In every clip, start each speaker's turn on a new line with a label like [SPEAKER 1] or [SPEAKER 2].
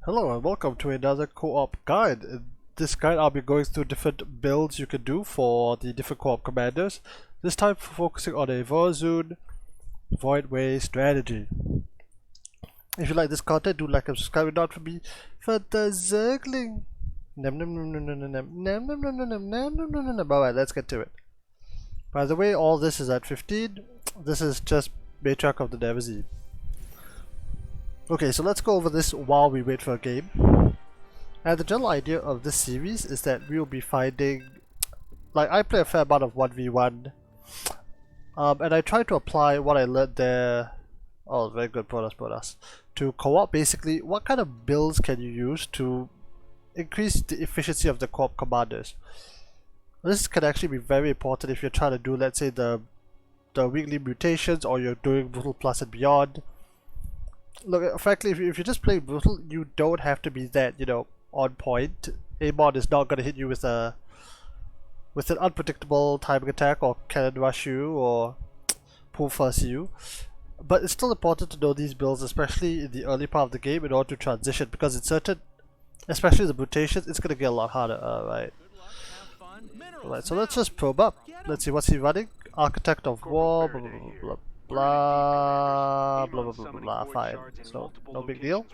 [SPEAKER 1] Hello and welcome to another co-op guide. In this guide I'll be going through different builds you can do for the different co-op commanders. This time focusing on a Vorazun Voidway strategy. If you like this content, do like and subscribe, and not for me for the zergling. Alright, let's get to it. By the way, all this is at 15. This is just matriarch of the Neverseen. Okay, so let's go over this while we wait for a game. And the general idea of this series is that we'll be finding, like, I play a fair amount of 1v1, and I try to apply what I learned there. Oh, very good, bonus. To co-op, basically, what kind of builds can you use to increase the efficiency of the co-op commanders? This can actually be very important if you're trying to do, let's say, the weekly mutations, or you're doing Brutal Plus and beyond. Look, frankly, if you're just playing Brutal, you don't have to be that, on point. Amon is not going to hit you with an unpredictable timing attack, or cannon rush you, or pull first you. But it's still important to know these builds, especially in the early part of the game, in order to transition, because in certain, especially the mutations, it's going to get a lot harder. Alright, so let's just probe up. Let's see, what's he running? Architect of War, blah blah blah blah blah, fine. So, no big deal.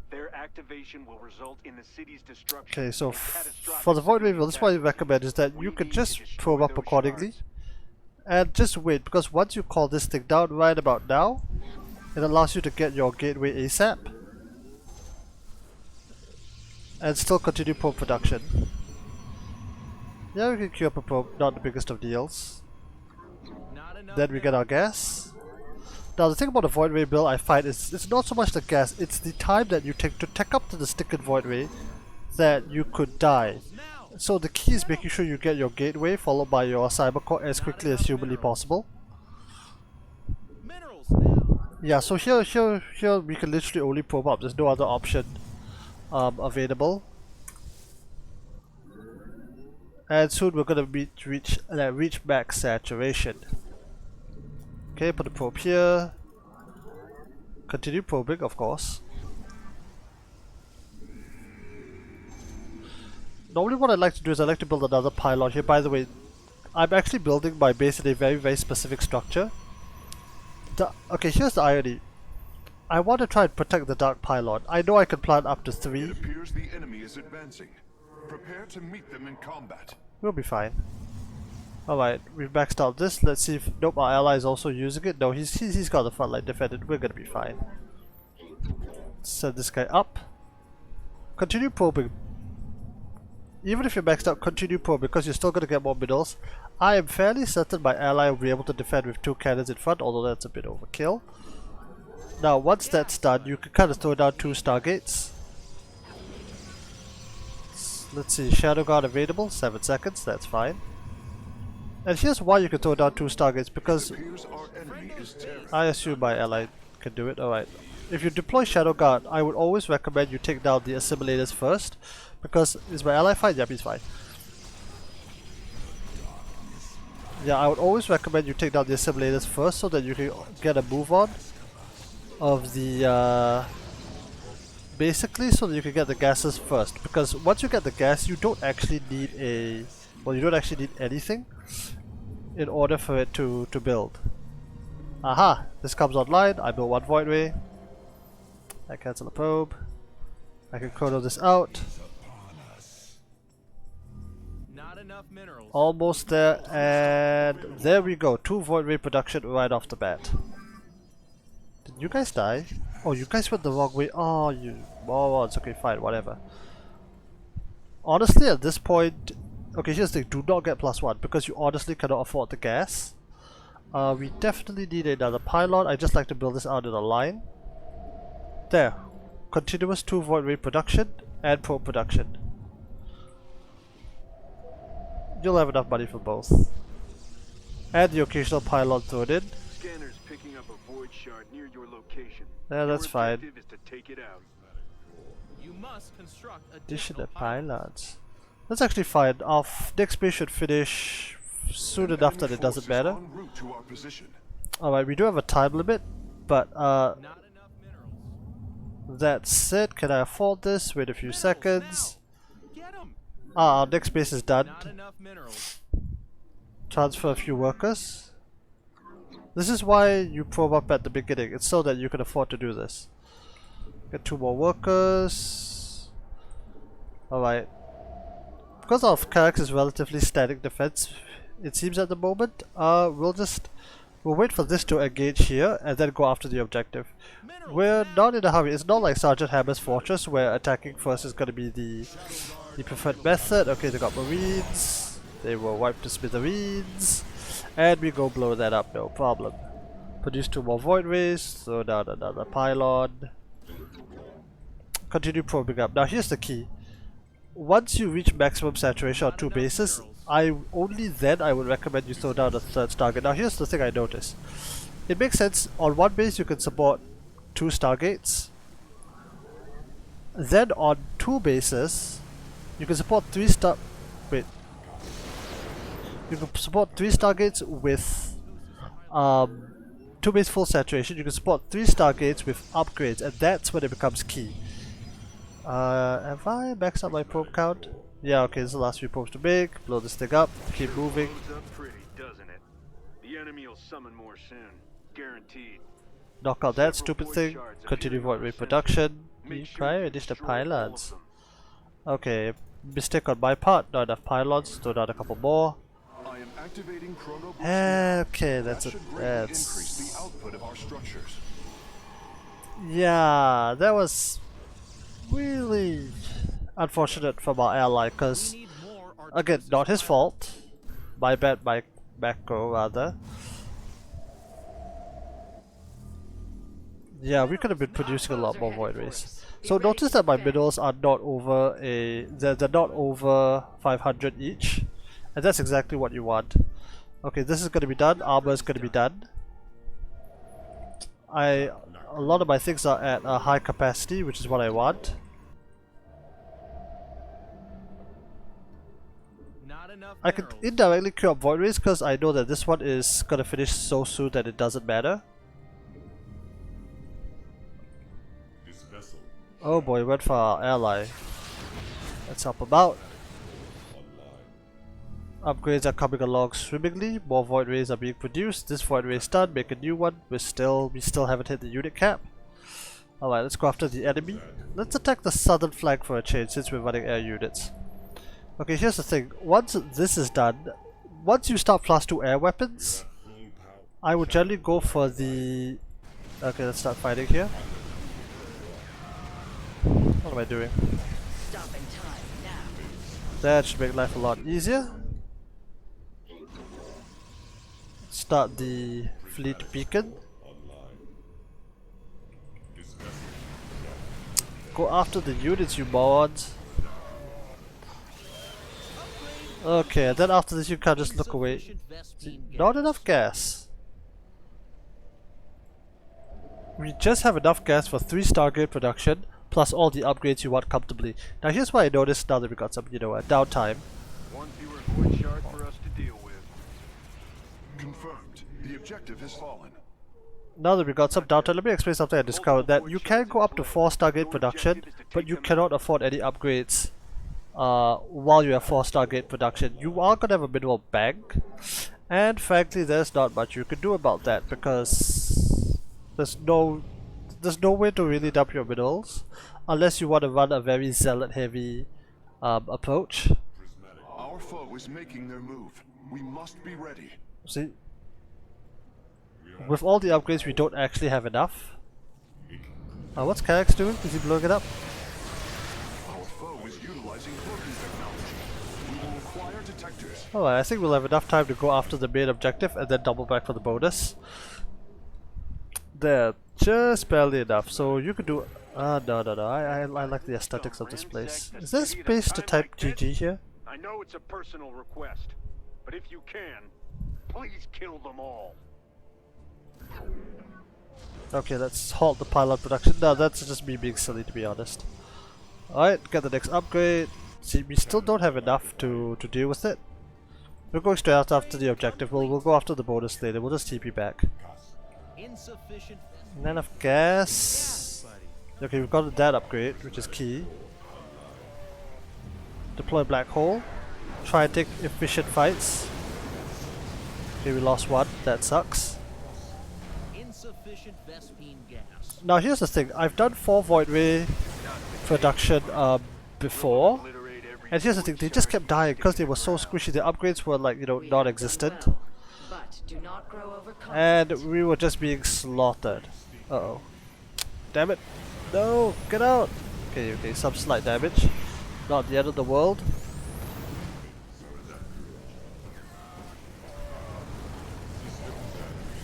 [SPEAKER 2] Their activation will result in the city's destruction.
[SPEAKER 1] Okay, so for the Void Wave, this is what I recommend is that you can just probe up accordingly and just wait, because once you call this thing down right about now, it allows you to get your gateway ASAP and still continue probe production. Yeah, we can queue up a probe, not the biggest of deals. Then we get our gas. Now the thing about the Voidway build I find is it's not so much the gas, it's the time that you take to tech up to the stick in Voidway that you could die. So the key is making sure you get your gateway followed by your cybercore as quickly as humanly possible. Yeah, so here we can literally only probe up, there's no other option available. And soon we're gonna reach max saturation. Okay, put the probe here. Continue probing, of course. Normally what I like to do is I like to build another pylon here. By the way, I'm actually building my base in a very specific structure. Okay, here's the irony. I want to try and protect the dark pylon. I know I can plant up to 3.
[SPEAKER 3] It appears the enemy is advancing. Prepare to meet them in combat.
[SPEAKER 1] We'll be fine. Alright, we've maxed out this. Let's see if... Nope, our ally is also using it. No, he's got the front line defended. We're gonna be fine. Send this guy up. Continue probing. Even if you're maxed out, continue probing because you're still gonna get more middles. I am fairly certain my ally will be able to defend with 2 cannons in front, although that's a bit overkill. Now, once that's done, you can kind of throw down 2 stargates. Let's see, Shadow Guard available, 7 seconds, that's fine. And here's why you can throw down 2 stargates, because I assume my ally can do it. Alright. If you deploy Shadow Guard, I would always recommend you take down the assimilators first, because is my ally fine? Yep, he's fine. Yeah, I would always recommend you take down the assimilators first so that you can get a move on of the basically so that you can get the gases first, because once you get the gas you don't actually need you don't actually need anything in order for it to build. Aha! This comes online, I built 1 Voidway. I cancel the probe. I can chrono this out. Almost there, and there we go, 2 Voidway production right off the bat. Did you guys die? Oh, you guys went the wrong way. Oh, you morons. Okay, fine, whatever. Honestly, at this point, okay, here's the thing: do not get +1 because you honestly cannot afford the gas. We definitely need another pylon. I just like to build this out in a line. There, continuous 2 Voidway production and probe production. You'll have enough money for both, and the occasional pylon thrown in.
[SPEAKER 2] Scanners picking up a void shard near your location.
[SPEAKER 1] Yeah, that's fine.
[SPEAKER 2] Is to take it out.
[SPEAKER 4] You must construct
[SPEAKER 1] Additional pylons. That's actually fine. Our next base should finish soon enough that it doesn't matter. Alright, we do have a time limit, but That's it. Can I afford this? Wait a few
[SPEAKER 4] Minerals
[SPEAKER 1] seconds.
[SPEAKER 4] now. Get 'em.
[SPEAKER 1] Ah, our next base is done.
[SPEAKER 4] Not enough minerals.
[SPEAKER 1] Transfer a few workers. This is why you probe up at the beginning. It's so that you can afford to do this. Get 2 more workers. Alright. Because our character is relatively static defense, it seems at the moment, we'll wait for this to engage here and then go after the objective.
[SPEAKER 4] Minerals
[SPEAKER 1] We're
[SPEAKER 4] now.
[SPEAKER 1] not in a hurry. It's not like Sergeant Hammer's Fortress where attacking first is going to be the preferred method. Okay, they got Marines. They will wipe to smithereens. And we go blow that up, no problem. Produce 2 more Void Rays, throw down another pylon. Continue probing up. Now here's the key. Once you reach maximum saturation on 2 bases, only then I would recommend you throw down a 3rd Stargate. Now here's the thing I noticed. It makes sense, on 1 base you can support 2 Stargates. Then on 2 bases, you can support 3 You can support 3 Stargates with 2 base full saturation. You can support 3 Stargates with upgrades, and that's when it becomes key. Have I maxed out my probe count? Yeah, okay, this is the last few probes to make. Blow this thing up, keep moving.
[SPEAKER 2] Blows up pretty, doesn't it? The enemy will summon more soon. Guaranteed.
[SPEAKER 1] Knock out that stupid thing. Continue void ray production. Prior addition to pylons. Okay, mistake on my part. Not enough pylons. Throw down a couple more.
[SPEAKER 3] I am activating chrono boost.
[SPEAKER 1] Okay,
[SPEAKER 3] That
[SPEAKER 1] that's it.
[SPEAKER 3] should greatly increase the output of our structures.
[SPEAKER 1] Yeah, that was really unfortunate from our ally, because
[SPEAKER 4] We need more
[SPEAKER 1] again,
[SPEAKER 4] artificial
[SPEAKER 1] not his
[SPEAKER 4] supply.
[SPEAKER 1] fault. My bad, my macro rather. Yeah, we could have been producing a lot more void rays. So notice that my minerals are not over they're not over 500 each, and that's exactly what you want. Okay, this is going to be done. Armor is going to be done. A lot of my things are at a high capacity, which is what I want.
[SPEAKER 4] Not enough
[SPEAKER 1] I could
[SPEAKER 4] minerals.
[SPEAKER 1] indirectly queue up void rays because I know that this one is going to finish so soon that it doesn't matter. Oh boy, went for our ally. Let's help him out. Upgrades are coming along swimmingly. More void rays are being produced. This void ray is done. Make a new one. We still haven't hit the unit cap. Alright, let's go after the enemy. Let's attack the southern flank for a change since we're running air units. Okay, here's the thing. Once this is done, once you start +2 air weapons, I would generally go for the... Okay, let's start fighting here. What am I doing? That should make life a lot easier. Start the fleet beacon. Go after the units, you morons. Okay, then after this you can't just look away.
[SPEAKER 4] Insufficient Vespene
[SPEAKER 1] Not
[SPEAKER 4] gas.
[SPEAKER 1] enough gas. We just have enough gas for 3 Stargate production, plus all the upgrades you want comfortably. Now here's what I noticed now that we got some, downtime.
[SPEAKER 2] One fewer void shard for us to deal with.
[SPEAKER 3] Confirmed. The objective has fallen.
[SPEAKER 1] Now that we got some downtime, let me explain something I discovered. That you can go up to 4 Stargate production, but you cannot afford any upgrades while you have 4 Stargate production. You are going to have a minimal bank, and frankly there's not much you can do about that because there's no way to really dump your minerals unless you want to run a very zealot heavy approach.
[SPEAKER 3] Our foe is making their move. We must be ready.
[SPEAKER 1] See, with all the upgrades we don't actually have enough. What's Karak's doing? Is he blowing it up?
[SPEAKER 3] Our foe is utilizing cloaking technology. We will acquire detectors.
[SPEAKER 1] Alright, I think we'll have enough time to go after the main objective and then double back for the bonus. There, just barely enough. So you could do... no. I like the aesthetics of this place. Is there space to type GG here?
[SPEAKER 2] I know it's a personal request, but if you can, please kill them all.
[SPEAKER 1] Okay, let's halt the pylon production. No, that's just me being silly, to be honest. Alright, get the next upgrade. See, we still don't have enough to deal with it. We're going straight out after the objective. We'll go after the bonus later. We'll just TP back.
[SPEAKER 4] Insufficient
[SPEAKER 1] Not enough gas. Okay, we've got that upgrade, which is key. Deploy black hole. Try and take efficient fights. Okay, we lost one. That sucks.
[SPEAKER 4] Insufficient Vespine gas.
[SPEAKER 1] Now here's the thing. I've done 4 Void Ray production before. And here's the thing. They just kept dying because they were so squishy. The upgrades were like, you know, non-existent.
[SPEAKER 5] But do not grow overconfident.
[SPEAKER 1] And we were just being slaughtered. Uh-oh. Damn it. No! Get out! Okay, okay, some slight damage. Not the end of the world.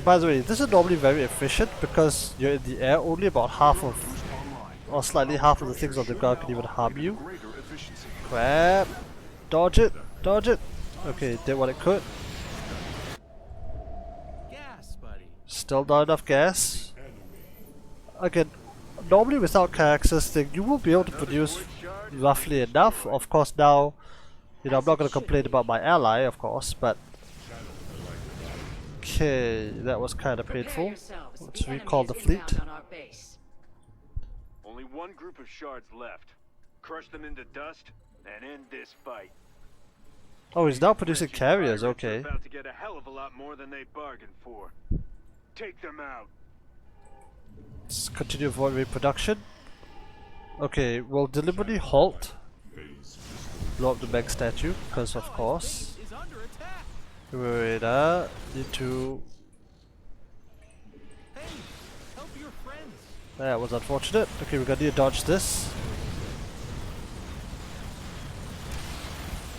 [SPEAKER 1] By the way, this is normally very efficient because you're in the air. Only about half of, or slightly half of the things on the ground can even harm you. Crap! Dodge it! Dodge it! Okay, did what it could.
[SPEAKER 4] Gas, buddy.
[SPEAKER 1] Still not enough gas. Again, normally without characters thing, you will be able to produce roughly enough. Of course now, you know, I'm not going to complain about my ally, of course, but... Okay, that was kind of painful. Let's recall the fleet.
[SPEAKER 2] Only one group of shards left. Crush them into dust and end this fight.
[SPEAKER 1] Oh, he's now producing carriers, okay.
[SPEAKER 2] About to get a hell of a lot more than they bargained for. Take them out.
[SPEAKER 1] Let's continue Void Ray production. Okay, we'll deliberately halt. Blow up the Meg statue, because of course.
[SPEAKER 4] Is under attack.
[SPEAKER 1] Wait, need to...
[SPEAKER 4] Hey, help your friends.
[SPEAKER 1] That was unfortunate. Okay, we're gonna need to dodge this.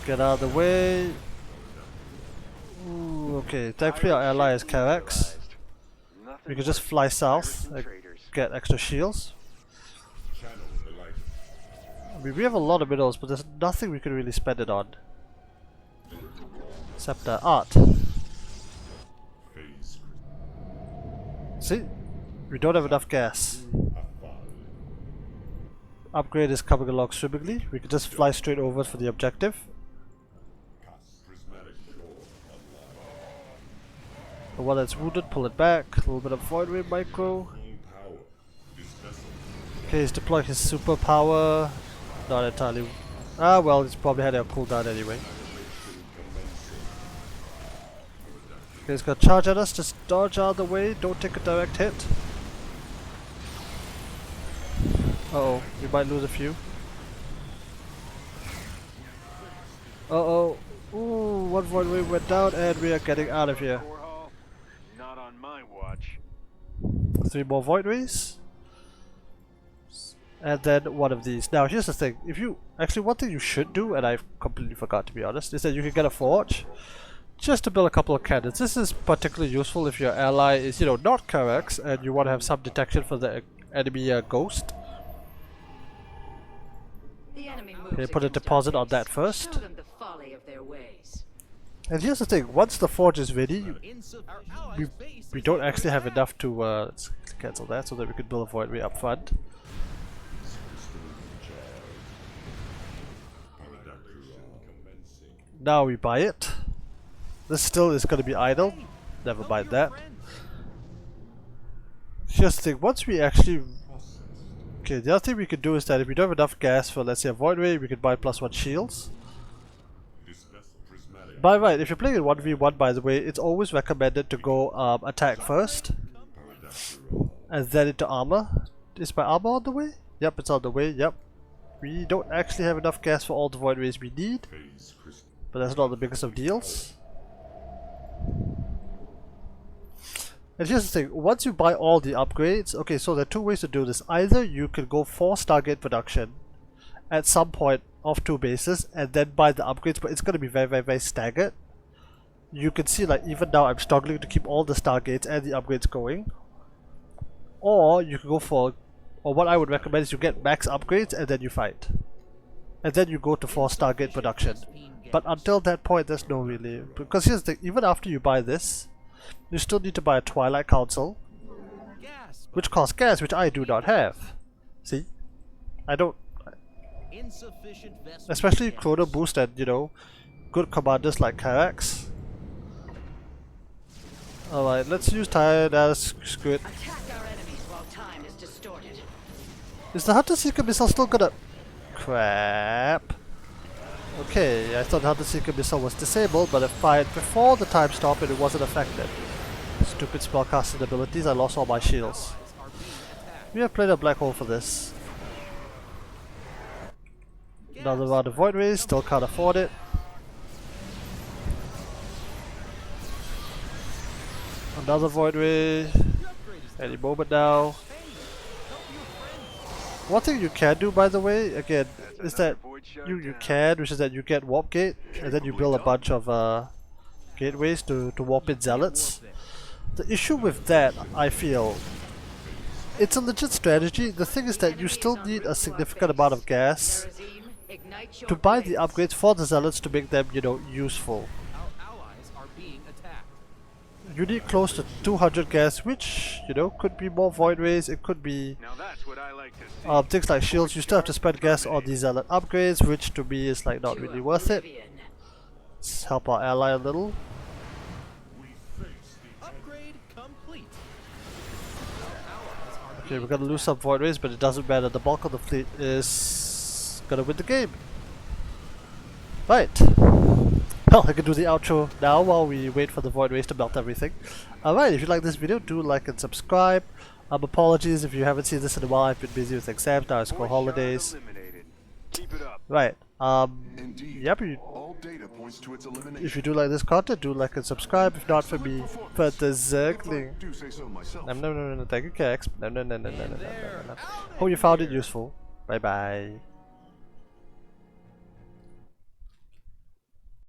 [SPEAKER 1] Get out of the way. Ooh, okay, thankfully our ally is Karax. We can just fly south and get extra shields. I mean, we have a lot of minerals, but there's nothing we can really spend it on. Except art. See? We don't have enough gas. Upgrade is coming along swimmingly. We can just fly straight over for the objective. The one that's wounded, pull it back. A little bit of Void Ray micro. Okay, he's deploying his superpower. Not entirely. Ah, well, he's probably had a cooldown anyway. Okay, he's gonna charge at us. Just dodge out of the way. Don't take a direct hit. Uh-oh, we might lose a few. Uh-oh. Ooh, one Void Ray went down and we are getting out of here.
[SPEAKER 2] Not on my watch.
[SPEAKER 1] 3 more Void Rays. And then one of these. Now here's the thing. If you... Actually, one thing you should do, and I completely forgot to be honest, is that you can get a forge. Just to build a couple of cannons. This is particularly useful if your ally is, you know, not Karax and you want to have some detection for the enemy ghost. Okay, put a deposit on that first. And here's the thing, once the forge is ready, we don't actually have enough to, let's cancel that so that we can build a Void Ray up front. Now we buy it. This still is going to be idle, never mind that. Here's the thing, once we actually... Okay, the other thing we could do is that if we don't have enough gas for, let's say, a Void Ray, we could buy +1 shields. By right, if you're playing in 1v1, by the way, it's always recommended to go attack first. And then into armor. Is my armor on the way? Yep, it's on the way, yep. We don't actually have enough gas for all the Void Rays we need. But that's not the biggest of deals. And here's the thing, once you buy all the upgrades, okay, so there are 2 ways to do this. Either you can go for Stargate production at some point of 2 bases and then buy the upgrades, but it's going to be very, very, very staggered. You can see, like, even now I'm struggling to keep all the Stargates and the upgrades going. Or you can go for, or what I would recommend is you get max upgrades and then you fight. And then you go to 4 Stargate production. But until that point there's no really, because here's the thing, even after you buy this, you still need to buy a Twilight Council, which costs gas, which I do not have. See? I don't... Especially Chrono Boost and, you know, good commanders like Karax. Alright, let's use Tire, that's good.
[SPEAKER 5] Attack our enemies while time is distorted.
[SPEAKER 1] Is the Hunter Seeker missile still gonna... Crap. Okay, I thought the Hunter Seeker missile was disabled, but it fired before the time stop and it wasn't affected. Stupid spellcasting abilities, I lost all my shields. We have played a black hole for this. Another round of Void Rays, still can't afford it. Another Void Ray. Any moment now. One thing you can do, by the way, again, is that you can, which is that you get Warp Gate, and then you build a bunch of gateways to warp in zealots. The issue with that, I feel, it's a legit strategy. The thing is that you still need a significant amount of gas
[SPEAKER 5] Vorazun, ignite your
[SPEAKER 1] to buy the
[SPEAKER 5] blades.
[SPEAKER 1] upgrades for the zealots to make them, you know, useful.
[SPEAKER 4] Our allies are being attacked.
[SPEAKER 1] You need close to 200 gas, which, you know, could be more Void Rays, it could be
[SPEAKER 2] Now that's what I like to see.
[SPEAKER 1] things like shields. You still have to spend gas on the zealot upgrades, which to me is like not
[SPEAKER 5] To
[SPEAKER 1] really worth it.
[SPEAKER 5] oblivion.
[SPEAKER 1] Let's help our ally a little.
[SPEAKER 4] Upgrade complete. Our allies are
[SPEAKER 1] Okay, we're gonna lose some Void Rays, but it doesn't matter. The bulk of the fleet is gonna win the game. Right. Well, I can do the outro now while we wait for the Void Rays to melt everything. Alright, if you like this video, do like and subscribe. Apologies if you haven't seen this in a while. I've been busy with exams now, school holidays.
[SPEAKER 2] Eliminated. Keep it up.
[SPEAKER 1] Right.
[SPEAKER 3] Indeed.
[SPEAKER 1] Yep.
[SPEAKER 3] All data points to its elimination.
[SPEAKER 1] If you do like this content, do like and subscribe. If not for me, for the
[SPEAKER 3] If I
[SPEAKER 1] Zergling.
[SPEAKER 3] do say so myself.
[SPEAKER 1] No, thank you, Kex. No. Hope you found it useful. Bye bye.